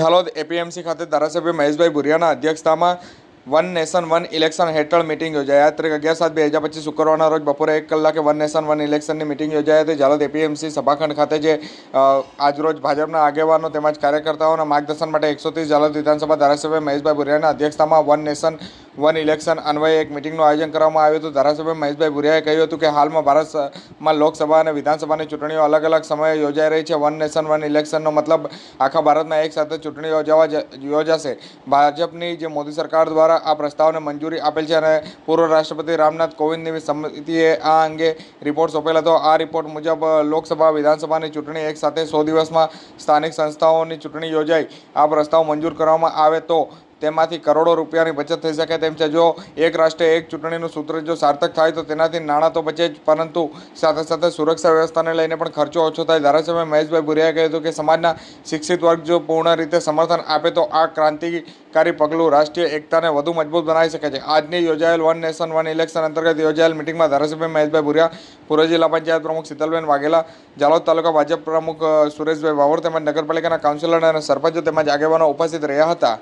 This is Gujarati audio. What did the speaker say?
હાલોદ એપીએમસી ખાતે ધારાસભ્ય મહેશભાઈ ભુરિયાના અધ્યક્ષતામાં વન નેશન વન ઇલેક્શન હેઠળ મિટિંગ યોજાઈ. તારીખ 11/7/2025 શુક્રવારના રોજ બપોરે 1 કલાકે વન નેશન વન ઇલેક્શનની મિટિંગ યોજાઈ હતી. હાલોદ એપીએમસી સભાખંડ ખાતે જે આજરોજ ભાજપના આગેવાનો તેમજ કાર્યકર્તાઓના માર્ગદર્શન માટે 130 હાલોદ વિધાનસભા ધારાસભ્ય મહેશભાઈ ભુરિયાના અધ્યક્ષતામાં વન નેશન વન ઇલેક્શન અન્વયે એક મિટિંગનું આયોજન કરવામાં આવ્યું હતું. ધારાસભ્ય મહેશભાઈ ભુરિયાએ કહ્યું હતું કે હાલમાં ભારતમાં લોકસભા અને વિધાનસભાની ચૂંટણીઓ અલગ અલગ સમયે યોજાઈ રહી છે. વન નેશન વન ઇલેક્શનનો મતલબ આખા ભારતમાં એક સાથે ચૂંટણી યોજાશે. ભાજપની જે મોદી સરકાર દ્વારા આ પ્રસ્તાવને મંજૂરી આપેલ છે અને પૂર્વ રાષ્ટ્રપતિ રામનાથ કોવિંદની સમિતિએ આ અંગે રિપોર્ટ સોંપેલ હતો. આ રિપોર્ટ મુજબ લોકસભા વિધાનસભાની ચૂંટણી એક સાથે 100 દિવસમાં સ્થાનિક સંસ્થાઓની ચૂંટણી યોજાઈ આ પ્રસ્તાવ મંજૂર કરવામાં આવે તો તેમાંથી કરોડો રૂપિયાની બચત થઈ શકે તેમ છે. જો એક રાષ્ટ્ર એક ચૂંટણીનું સૂત્ર જો સાર્થક થાય તો તેનાથી નાણાં તો બચે જ, પરંતુ સાથે સાથે સુરક્ષા વ્યવસ્થાને લઈને પણ ખર્ચો ઓછો થાય. ધારાસભ્ય મહેશભાઈ ભુરિયાએ કહ્યું હતું કે સમાજના શિક્ષિત વર્ગ જો પૂર્ણ રીતે સમર્થન આપે તો આ ક્રાંતિકારી પગલું રાષ્ટ્રીય એકતાને વધુ મજબૂત બનાવી શકે છે. આજની યોજાયેલ વન નેશન વન ઇલેક્શન અંતર્ગત યોજાયેલ મિટિંગમાં ધારાસભ્ય મહેશભાઈ ભુરિયા, પૂર્વ જિલ્લા પંચાયત પ્રમુખ શીતલબેન વાઘેલા, જાલોદ તાલુકા ભાજપ પ્રમુખ સુરેશભાઈ વાવડ તેમજ નગરપાલિકાના કાઉન્સિલર અને સરપંચો તેમજ આગેવાનો ઉપસ્થિત રહ્યા હતા.